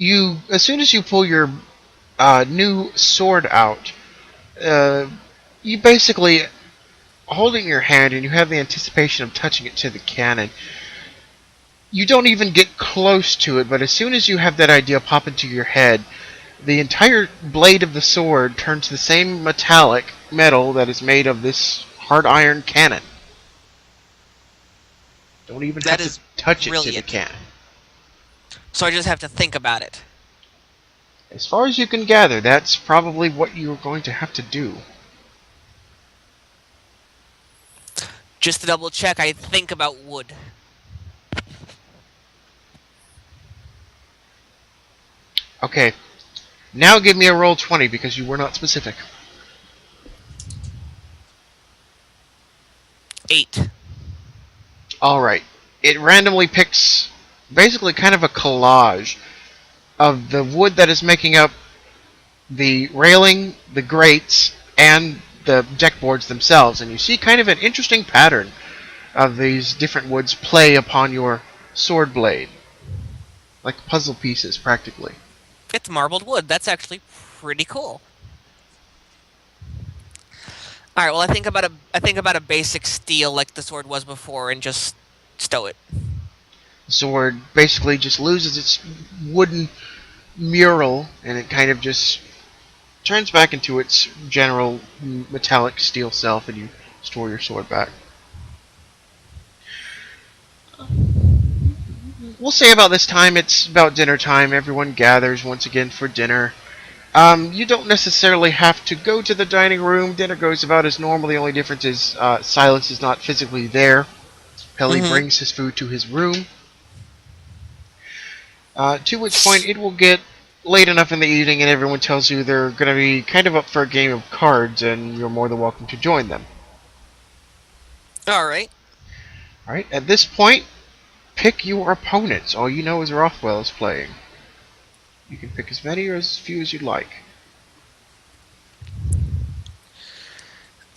as soon as you pull your new sword out, uh, you basically hold it in your hand and you have the anticipation of touching it to the cannon. You don't even get close to it, but as soon as you have that idea pop into your head, the entire blade of the sword turns the same metallic metal that is made of this hard iron cannon. Don't even That have to is touch it to the brilliant. cannon. So I just have to think about it. As far as you can gather, that's probably what you're going to have to do. Just to double check, I think about wood. Okay, now give me a roll 20 because you were not specific. 8. Alright, it randomly picks basically kind of a collage of the wood that is making up the railing, the grates, and the deck boards themselves, and you see kind of an interesting pattern of these different woods play upon your sword blade, like puzzle pieces, practically. It's marbled wood. That's actually pretty cool. All right. Well, I think about a basic steel like the sword was before, and just stow it. The sword basically just loses its wooden mural, and it kind of just turns back into its general metallic steel self, and you store your sword back. We'll say about this time, it's about dinner time. Everyone gathers once again for dinner. You don't necessarily have to go to the dining room. Dinner goes about as normal. The only difference is Silas is not physically there. Pelly Mm-hmm. brings his food to his room. To which point it will get late enough in the evening and everyone tells you they're going to be kind of up for a game of cards and you're more than welcome to join them. All right. Alright, at this point, pick your opponents. All you know is Rothwell is playing. You can pick as many or as few as you'd like.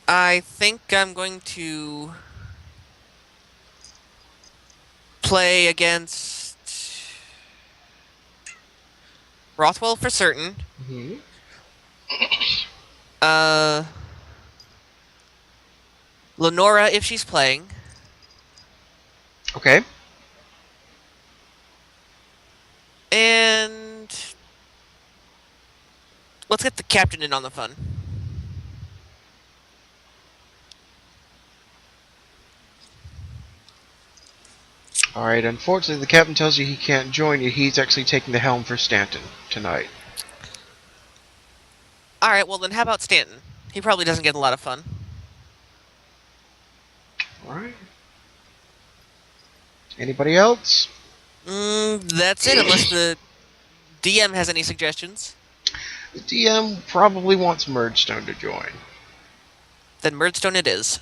I think I'm going to play against Rothwell for certain. Mm-hmm. Uh, Lenora if she's playing, Okay. and let's get the captain in on the fun. Alright, unfortunately, the captain tells you he can't join you. He's actually taking the helm for Stanton tonight. All right. Well, then how about Stanton? He probably doesn't get a lot of fun. Alright. Anybody else? That's it. Unless the DM has any suggestions, The DM probably wants Murdstone to join. then Murdstone it is.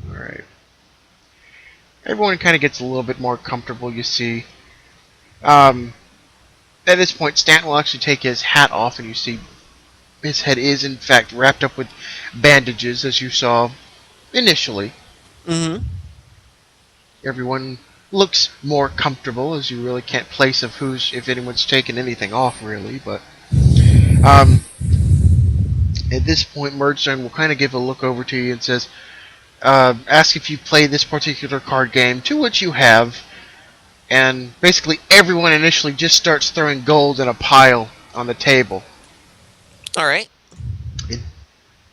Alright. Everyone kind of gets a little bit more comfortable, you see. Um, at this point, Stanton will actually take his hat off, and you see his head is, in fact, wrapped up with bandages, as you saw initially. Mm-hmm. Everyone looks more comfortable, as you really can't place of who's, if anyone's taken anything off, really. But um, at this point, Murdstone will kind of give a look over to you and says, ask if you play this particular card game, to which you have, and basically everyone initially just starts throwing gold in a pile on the table. All right. And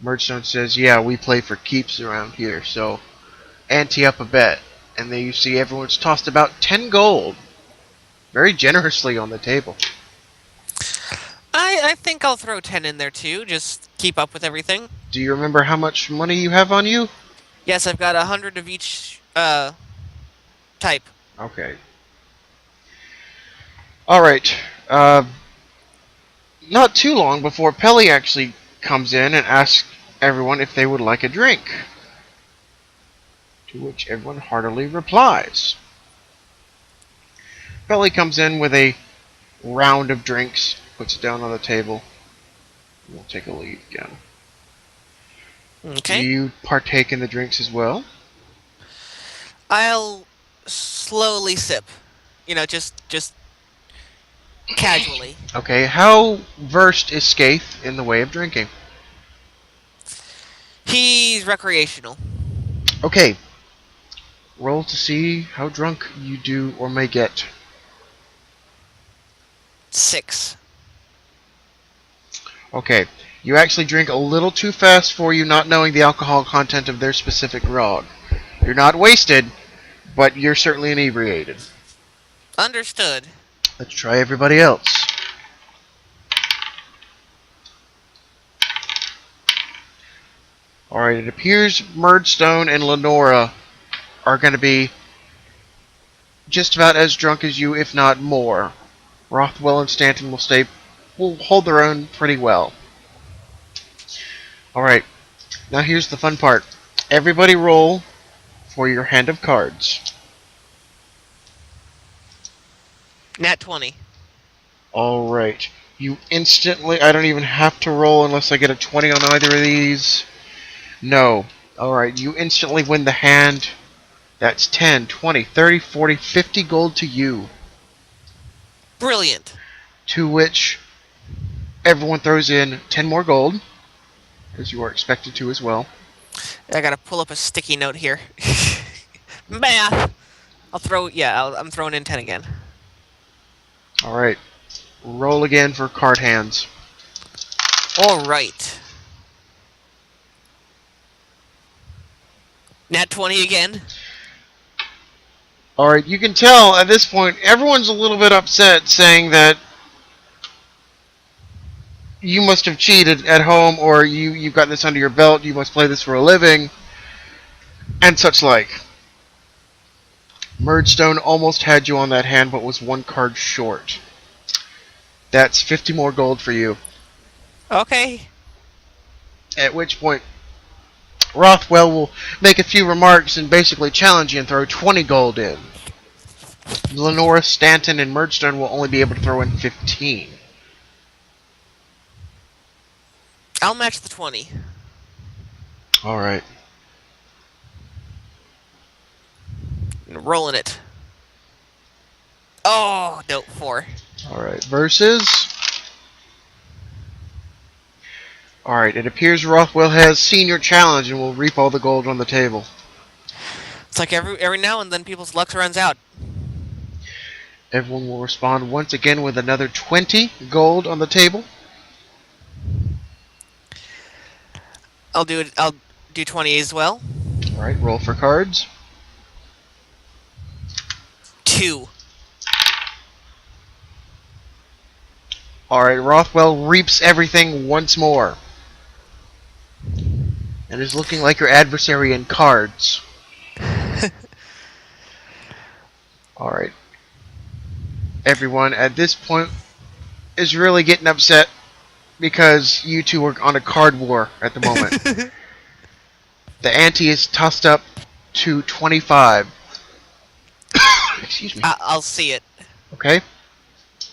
Murdstone says, yeah, we play for keeps around here, so ante up a bet. And then you see everyone's tossed about 10 gold, very generously on the table. I think I'll throw 10 in there too. Just keep up with everything. Do you remember how much money you have on you? Yes, I've got 100 of each type. Okay. Alright. Not too long before Pelly actually comes in and asks everyone if they would like a drink. To which everyone heartily replies. Pelly comes in with a round of drinks, puts it down on the table. We'll take a leave again. Do Okay. you partake in the drinks as well? I'll slowly sip. You know, just Casually. Okay, how versed is Scaithe in the way of drinking? He's recreational. Okay, roll to see how drunk you do or may get. 6. Okay, you actually drink a little too fast for you, not knowing the alcohol content of their specific grog. You're not wasted, but you're certainly inebriated. Understood. Let's try everybody else. Alright, it appears Murdstone and Lenora are going to be just about as drunk as you, if not more. Rothwell and Stanton will hold their own pretty well. Alright, now here's the fun part. Everybody roll for your hand of cards. Nat 20. Alright. You instantly... I don't even have to roll unless I get a 20 on either of these. No. Alright, you instantly win the hand. That's 10, 20, 30, 40, 50 gold to you. Brilliant. To which everyone throws in 10 more gold, as you are expected to as well. I gotta pull up a sticky note here. Math. I'm throwing in 10 again. Alright. Roll again for card hands. Alright. Nat 20 again. Alright, you can tell at this point everyone's a little bit upset, saying that you must have cheated at home, or you've got this under your belt, you must play this for a living, and such like. Murdstone almost had you on that hand, but was one card short. That's 50 more gold for you. Okay. At which point, Rothwell will make a few remarks and basically challenge you and throw 20 gold in. Lenora, Stanton, and Murdstone will only be able to throw in 15. I'll match the 20. Alright. Rolling it. Oh, no, 4. Alright, versus... Alright, it appears Rothwell has seen your challenge and will reap all the gold on the table. It's like every now and then people's luck runs out. Everyone will respond once again with another 20 gold on the table. I'll do 20 as well. Alright, roll for cards. 2. Alright, Rothwell reaps everything once more. And is looking like your adversary in cards. Alright. Everyone at this point is really getting upset because you two are on a card war at the moment. The ante is tossed up to 25. Excuse me. I'll see it. Okay.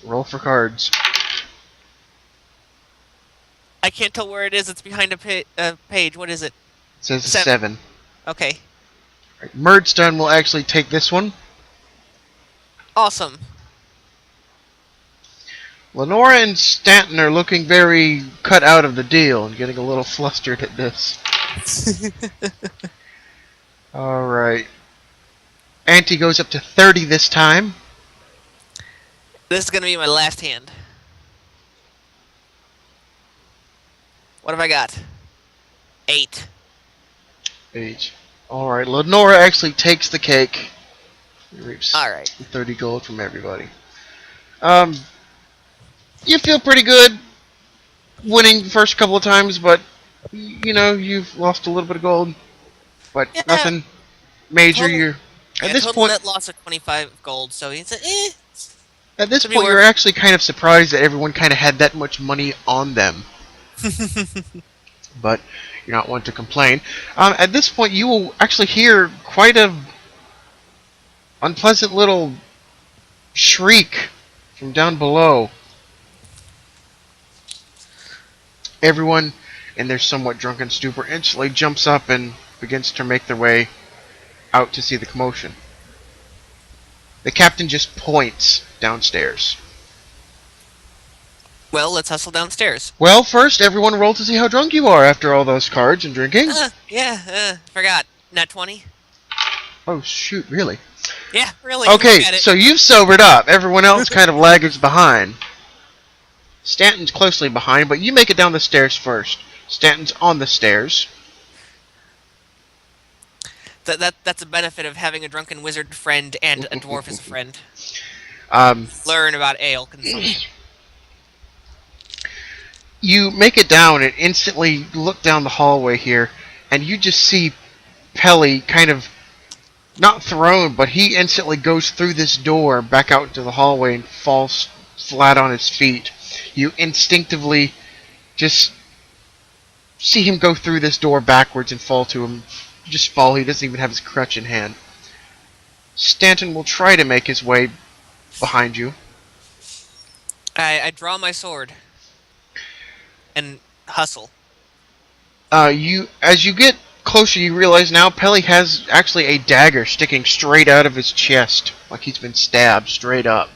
Roll for cards. I can't tell where it is. It's behind a page. What is it? It says 7. 7. Okay. Right. Murdstone will actually take this one. Awesome. Lenora and Stanton are looking very cut out of the deal and getting a little flustered at this. Alright. Ante goes up to 30 this time. This is gonna be my last hand. What have I got? 8. 8. Alright, Lenora actually takes the cake. He reaps Alright. 30 gold from everybody. You feel pretty good winning the first couple of times, but you know, you've lost a little bit of gold. But Yeah, nothing major. total- You're at this total point. net loss of 25 gold, so it's At this Should be point, you're worth- actually kind of surprised that everyone kind of had that much money on them. But you're not one to complain. At this point, you will actually hear quite a unpleasant little shriek from down below. Everyone, in their somewhat drunken stupor, instantly jumps up and begins to make their way out to see the commotion. The captain just points downstairs. Well, let's hustle downstairs. Well, first, everyone roll to see how drunk you are after all those cards and drinking. Yeah, forgot. Nat 20? Oh, shoot, really? Yeah, really, look Okay, at it. so you've sobered up. Everyone else kind of laggards behind. Stanton's closely behind, but you make it down the stairs first. Stanton's on the stairs. That's a benefit of having a drunken wizard friend and a dwarf as a friend. Um, Learn about ale consumption. you make it down and instantly look down the hallway here, and you just see Pelly kind of not thrown, but he instantly goes through this door back out into the hallway and falls flat on his feet. You instinctively just see him go through this door backwards and fall to him. Just fall. He doesn't even have his crutch in hand. Stanton will try to make his way behind you. I draw my sword and hustle. As you get closer, you realize now Pelly has actually a dagger sticking straight out of his chest, like he's been stabbed straight up.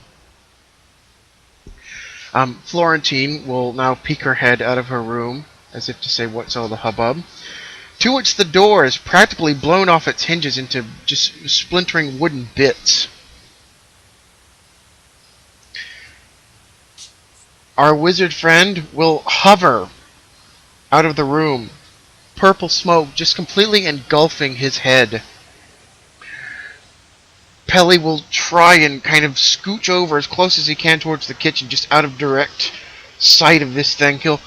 Florentine will now peek her head out of her room, as if to say, "What's all the hubbub?" To which the door is practically blown off its hinges into just splintering wooden bits. Our wizard friend will hover out of the room, purple smoke just completely engulfing his head. Pelly will try and kind of scooch over as close as he can towards the kitchen, just out of direct sight of this thing. He'll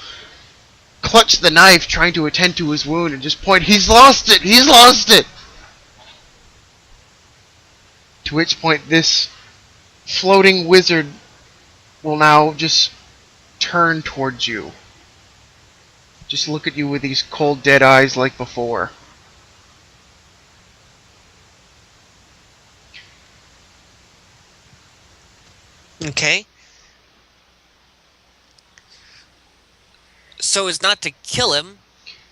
clutch the knife, trying to attend to his wound, and just point, "He's lost it! He's lost it!" To which point this floating wizard will now just turn towards you. Just look at you with these cold, dead eyes like before. Okay. So as not to kill him,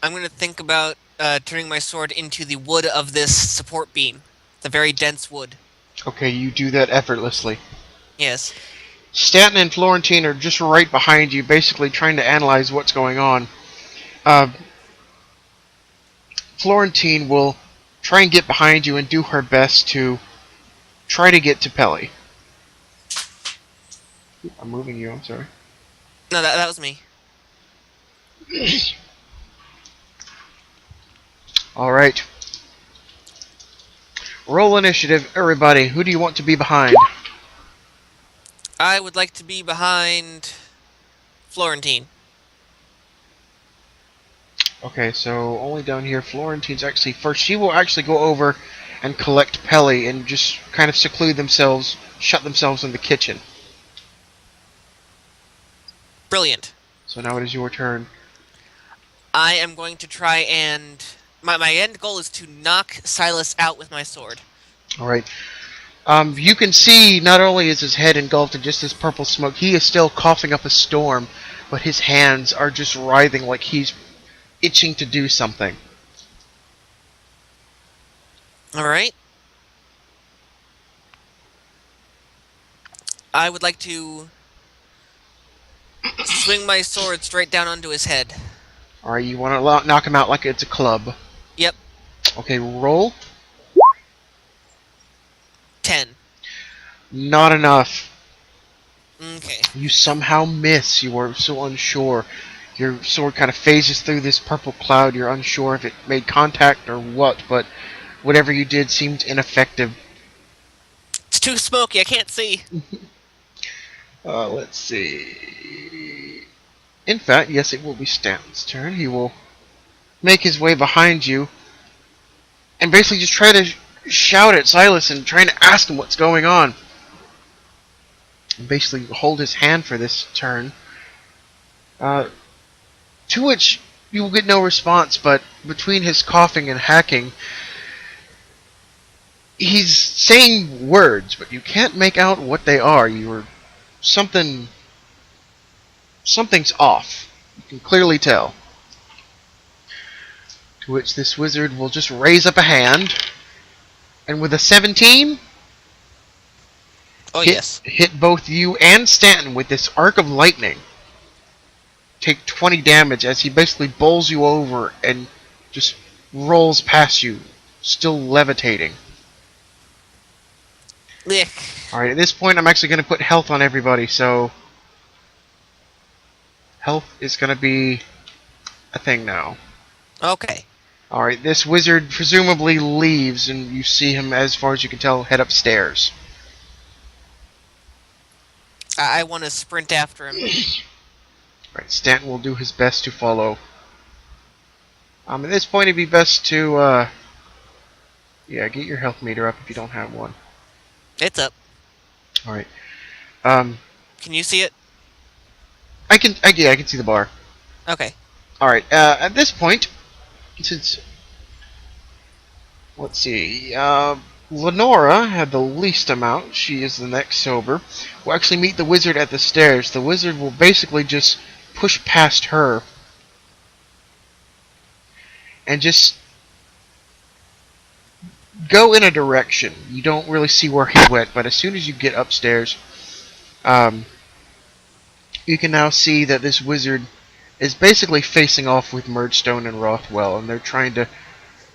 I'm going to think about turning my sword into the wood of this support beam. The very dense wood. Okay, you do that effortlessly. Yes. Stanton and Florentine are just right behind you, basically trying to analyze what's going on. Florentine will try and get behind you and do her best to try to get to Pelly. I'm moving you, I'm sorry. No, that was me. Alright. Roll initiative, everybody. Who do you want to be behind? I would like to be behind Florentine. Okay, so only down here. Florentine's actually first. She will actually go over and collect Pelly and just kind of seclude themselves, shut themselves in the kitchen. Brilliant. So now it is your turn. I am going to try and... My end goal is to knock Silas out with my sword. Alright. You can see not only is his head engulfed in just this purple smoke, he is still coughing up a storm, but his hands are just writhing like he's itching to do something. Alright. I would like to swing my sword straight down onto his head. Alright, you want to knock him out like it's a club. Yep. Okay, roll. 10. Not enough. Okay. You somehow miss. You are so unsure. Your sword kind of phases through this purple cloud. You're unsure if it made contact or what, but whatever you did seemed ineffective. It's too smoky, I can't see. Let's see. In fact, yes, it will be Stanton's turn. He will make his way behind you and basically just try to shout at Silas and trying to ask him what's going on. And basically hold his hand for this turn. To which you will get no response, but between his coughing and hacking, he's saying words, but you can't make out what they are. Something's off. You can clearly tell. To which this wizard will just raise up a hand, and with a 17, Oh, yes. hit both you and Stanton with this arc of lightning. take 20 damage as he basically bowls you over and just rolls past you, still levitating. Lick. Alright, at this point I'm actually going to put health on everybody, so health is going to be a thing now. Okay. Alright, this wizard presumably leaves, and you see him, as far as you can tell, head upstairs. I want to sprint after him. Alright, Stanton will do his best to follow. At this point it'd be best to, yeah, get your health meter up if you don't have one. It's up. Alright. Can you see it? Yeah, I can see the bar. Okay. Alright, at this point, since, let's see, Lenora had the least amount. She is the next sober. We'll actually meet the wizard at the stairs. The wizard will basically just push past her and just go in a direction. You don't really see where he went, but as soon as you get upstairs, you can now see that this wizard is basically facing off with Murdstone and Rothwell, and they're trying to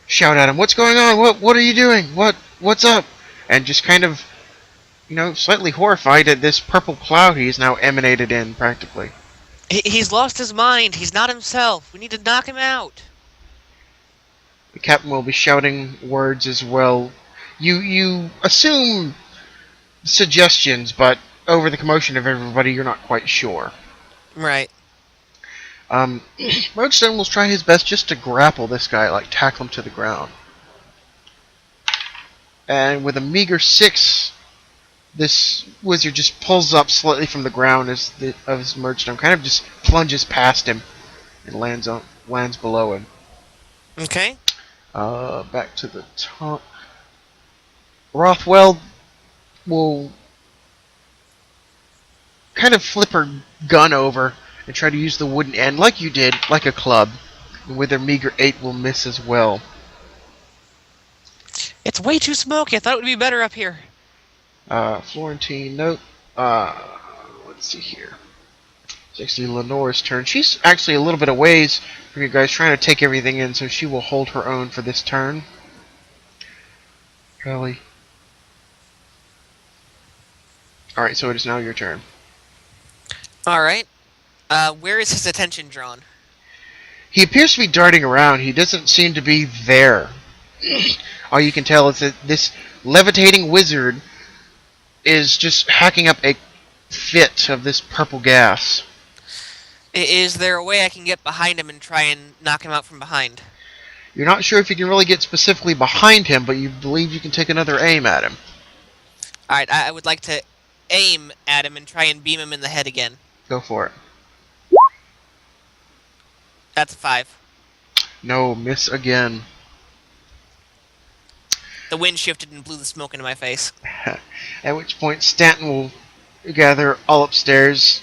shout at him, "What's going on? What are you doing? What's up?" And just kind of, slightly horrified at this purple cloud he's now emanated in, practically. He's lost his mind. He's not himself. We need to knock him out. The captain will be shouting words as well. You assume suggestions, but over the commotion of everybody, you're not quite sure. Right. Murdstone will try his best just to grapple this guy, like tackle him to the ground. And with a meager 6, this wizard just pulls up slightly from the ground as his Murdstone kind of just plunges past him and lands below him. Okay. Back to the top. Rothwell will kind of flip her gun over and try to use the wooden end like you did, like a club. And with her meager 8 will miss as well. It's way too smoky. I thought it would be better up here. Florentine, note. Let's see here. It's actually Lenore's turn. She's actually a little bit away from you guys, trying to take everything in, so she will hold her own for this turn. Really? Alright, so it is now your turn. Alright. Where is his attention drawn? He appears to be darting around. He doesn't seem to be there. All you can tell is that this levitating wizard is just hacking up a fit of this purple gas. Is there a way I can get behind him and try and knock him out from behind? You're not sure if you can really get specifically behind him, but you believe you can take another aim at him. Alright, I would like to aim at him and try and beam him in the head again. Go for it. That's a 5. No, miss again. The wind shifted and blew the smoke into my face. At which point Stanton will gather all upstairs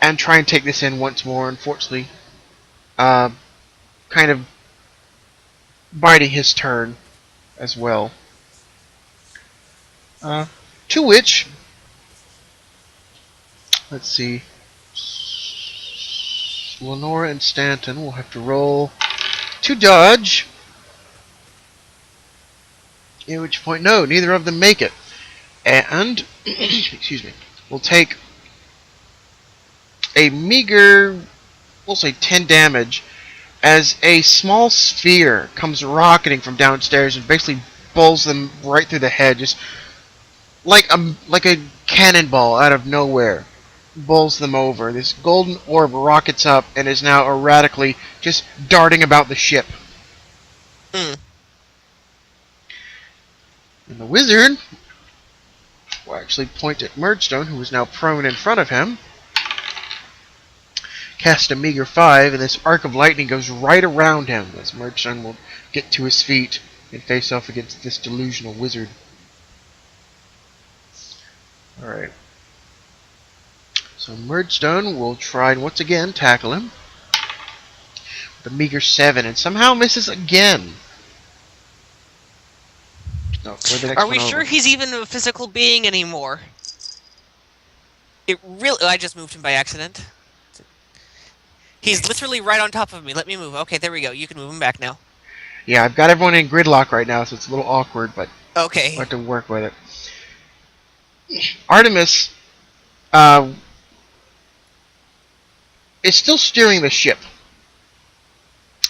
and try and take this in once more. Unfortunately, kind of biding his turn as well. To which, let's see, Lenora and Stanton will have to roll to dodge. At which point, no, neither of them make it. And, excuse me, we'll take a meager, we'll say 10 damage, as a small sphere comes rocketing from downstairs and basically bowls them right through the head, just like a cannonball out of nowhere. Bowls them over. This golden orb rockets up and is now erratically just darting about the ship. Hmm. And the wizard will actually point at Murdstone, who is now prone in front of him. Cast a meager 5, and this arc of lightning goes right around him as Murdstone will get to his feet and face off against this delusional wizard. Alright. So Murdstone will try and once again tackle him with a meager 7 and somehow misses again. No, the next Are we one sure over. he's even a physical being anymore? I just moved him by accident. He's literally right on top of me. Let me move. Okay, there we go. You can move him back now. Yeah, I've got everyone in gridlock right now, so it's a little awkward, but I Okay. have to work with it. Artemis uh, is still steering the ship,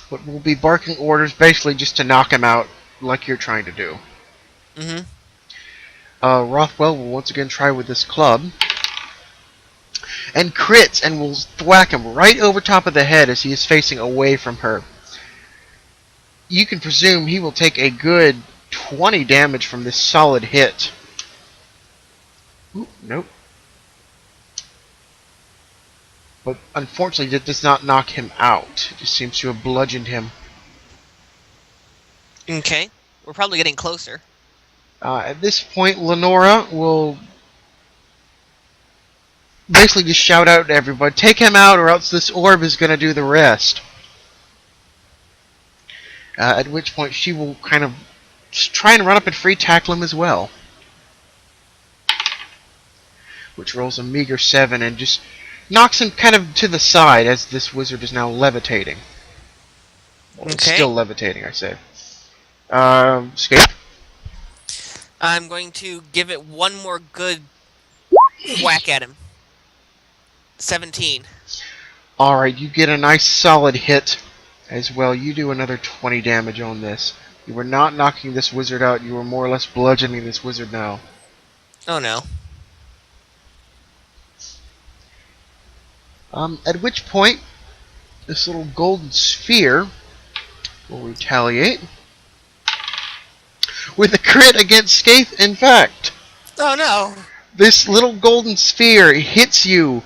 but will be barking orders basically just to knock him out, like you're trying to do. Mm-hmm. Rothwell will once again try with this club, and crits, and will thwack him right over top of the head as he is facing away from her. You can presume he will take a good 20 damage from this solid hit. Ooh, nope. But unfortunately, that does not knock him out. It just seems to have bludgeoned him. Okay. We're probably getting closer. At this point, Lenora will basically just shout out to everybody, take him out or else this orb is going to do the rest. At which point she will kind of just try and run up and free tackle him as well. Which rolls a meager 7 and just knocks him kind of to the side as this wizard is now levitating. Well, it's Okay. still levitating, I say. Scaithe? I'm going to give it one more good whack at him. 17. Alright, you get a nice solid hit as well. You do another 20 damage on this. You were not knocking this wizard out, you were more or less bludgeoning this wizard now. Oh no. At which point, this little golden sphere will retaliate with a crit against Scaithe. In fact, Oh no. this little golden sphere hits you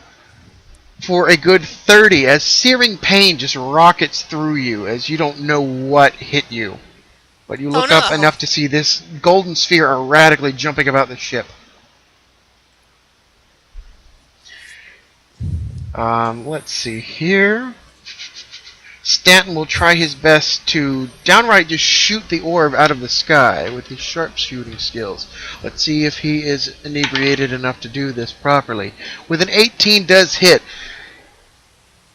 for a good 30 as searing pain just rockets through you as you don't know what hit you. But you Oh look up no. enough to see this golden sphere erratically jumping about the ship. Let's see here. Stanton will try his best to downright just shoot the orb out of the sky with his sharpshooting skills. Let's see if he is inebriated enough to do this properly. With an 18 does hit.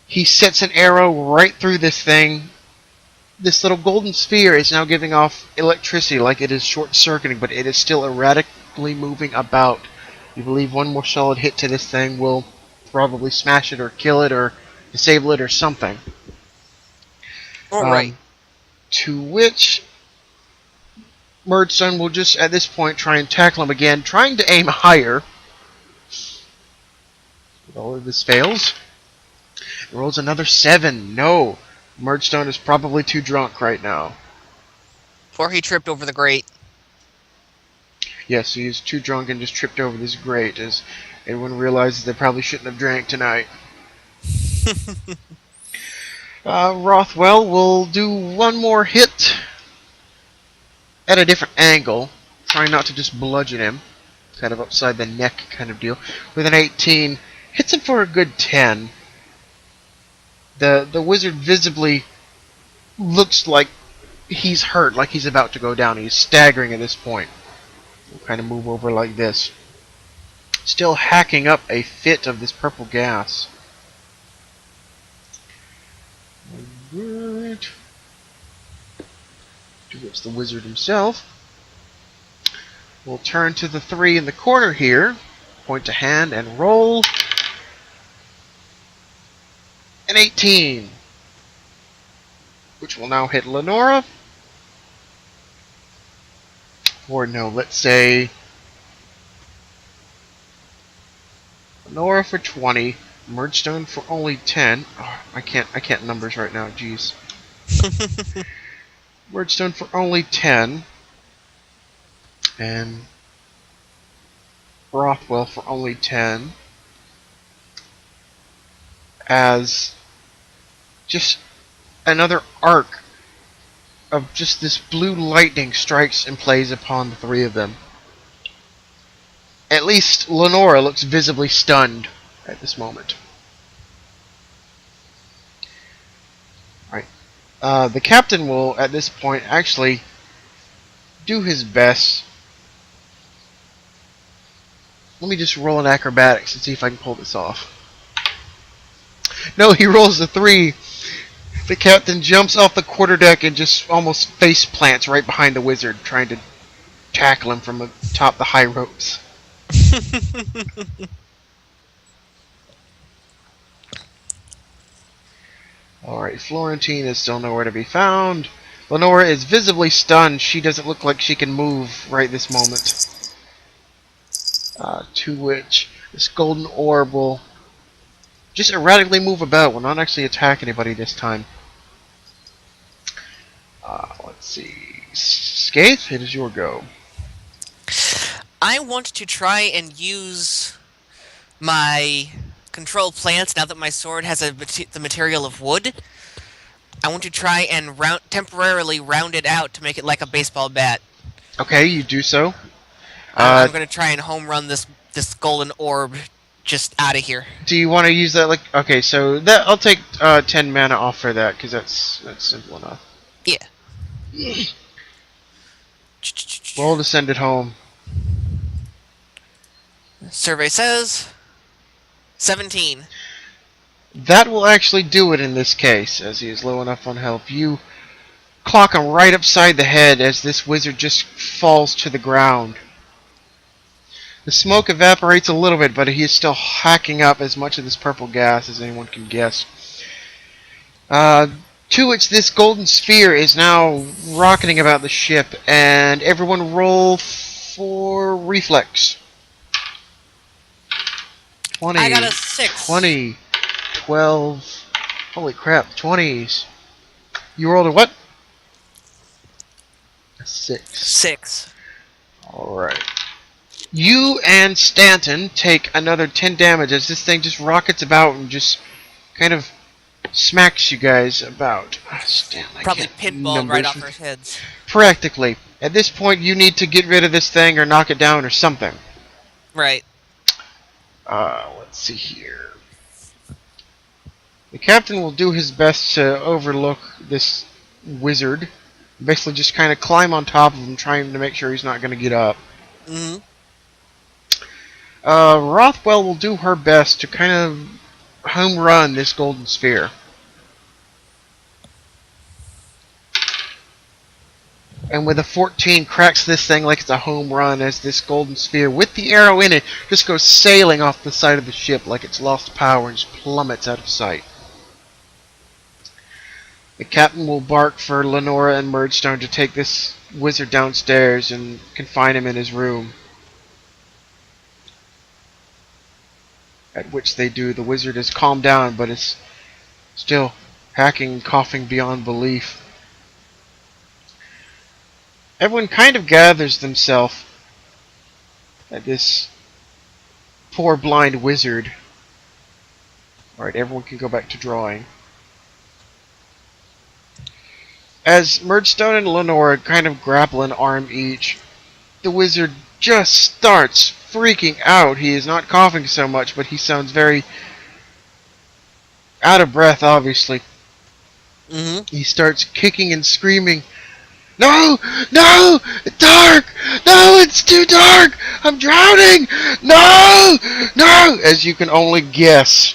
He sets an arrow right through this thing. This little golden sphere is now giving off electricity like it is short-circuiting, but it is still erratically moving about. You believe one more solid hit to this thing will probably smash it or kill it or disable it or something. Alright. To which Murdstone will just at this point try and tackle him again, trying to aim higher. All of this fails. He rolls another 7. No. Murdstone is probably too drunk right now. Or he tripped over the grate. Yes, he is too drunk and just tripped over this grate as everyone realizes they probably shouldn't have drank tonight. Rothwell will do one more hit at a different angle, trying not to just bludgeon him, kind of upside the neck kind of deal. With an 18, hits him for a good 10. The wizard visibly looks like he's hurt, like he's about to go down. He's staggering at this point. We'll kind of move over like this. Still hacking up a fit of this purple gas. Alright. To which the wizard himself will turn to the 3 in the corner here, point to hand, and roll an 18. Which will now hit Lenora. Or no, let's say Lenora for 20, Murdstone for only 10. Oh, I can't numbers right now, jeez. Murdstone for only 10. And Rothwell for only 10. As just another arc of just this blue lightning strikes and plays upon the 3 of them. At least Lenora looks visibly stunned at this moment. Alright. The captain will, at this point, actually do his best. Let me just roll an acrobatics and see if I can pull this off. No, he rolls a 3. The captain jumps off the quarterdeck and just almost face plants right behind the wizard, trying to tackle him from atop the high ropes. Alright, Florentine is still nowhere to be found. Lenora is visibly stunned. She doesn't look like she can move right this moment. To which this golden orb will just erratically move about, will not actually attack anybody this time. Let's see. Scaithe, it is your go. I want to try and use my control plants now that my sword has the material of wood. I want to try and temporarily round it out to make it like a baseball bat. Okay, you do so. I'm going to try and home run this golden orb just out of here. Do you want to use that? Like, okay, so that I'll take 10 mana off for that because that's simple enough. Yeah. Roll to send it home. Survey says 17. That will actually do it in this case, as he is low enough on health. You clock him right upside the head as this wizard just falls to the ground. The smoke evaporates a little bit, but he is still hacking up as much of this purple gas as anyone can guess. To which this golden sphere is now rocketing about the ship, and everyone roll for reflex. 20, I got a 6. 20, 12, holy crap, 20s. You rolled a what? A 6. 6. Alright. You and Stanton take another 10 damage as this thing just rockets about and just kind of smacks you guys about. Stanton, Probably pinball right off our heads. Practically. At this point, you need to get rid of this thing or knock it down or something. Right. Let's see here. The captain will do his best to overlook this wizard. Basically just kind of climb on top of him, trying to make sure he's not going to get up. Mm-hmm. Rothwell will do her best to kind of home run this golden sphere. And with a 14, cracks this thing like it's a home run as this golden sphere, with the arrow in it, just goes sailing off the side of the ship like it's lost power and just plummets out of sight. The captain will bark for Lenora and Murdstone to take this wizard downstairs and confine him in his room. At which they do. The wizard is calmed down, but is still hacking and coughing beyond belief. Everyone kind of gathers themselves at this poor blind wizard. Alright, everyone can go back to drawing. As Murdstone and Lenora kind of grapple an arm each, the wizard just starts freaking out. He is not coughing so much, but he sounds very out of breath, obviously. Mm-hmm. He starts kicking and screaming, "No! No! Dark! No! It's too dark! I'm drowning! No! No!" As you can only guess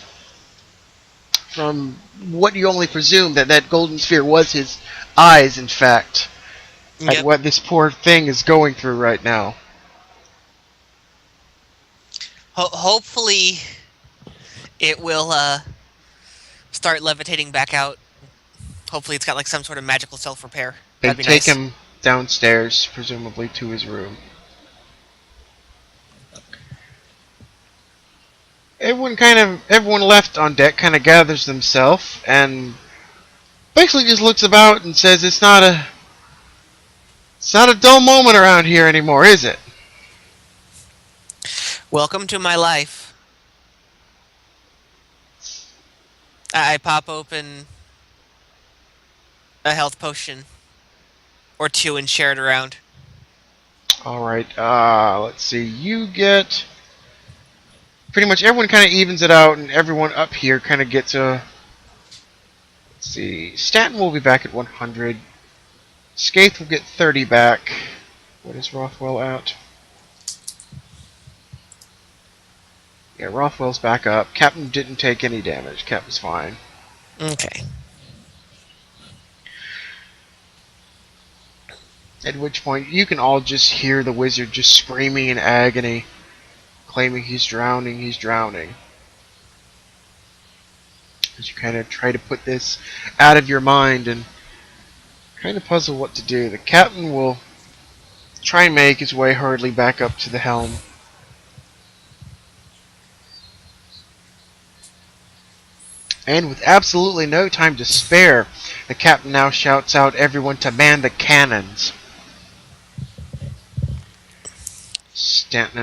from what you only presume that golden sphere was his eyes, in fact, at what this poor thing is going through right now. Hopefully, it will start levitating back out. Hopefully, it's got like some sort of magical self-repair. They That'd be take nice. him downstairs, presumably to his room. Everyone left on deck kind of gathers themselves and basically just looks about and says, it's not a dull moment around here anymore, is it? Welcome to my life. I pop open a health potion or two and share it around. Alright, let's see. You get... Pretty much everyone kind of evens it out, and everyone up here kind of gets a... Let's see. Stanton will be back at 100. Scaithe will get 30 back. What is Rothwell at? Yeah, Rothwell's back up. Captain didn't take any damage. Captain's fine. Okay. At which point, you can all just hear the wizard just screaming in agony, claiming he's drowning, he's drowning. As you kind of try to put this out of your mind and kind of puzzle what to do. The captain will try and make his way hurriedly back up to the helm. And with absolutely no time to spare, the captain now shouts out everyone to man the cannons. Stanton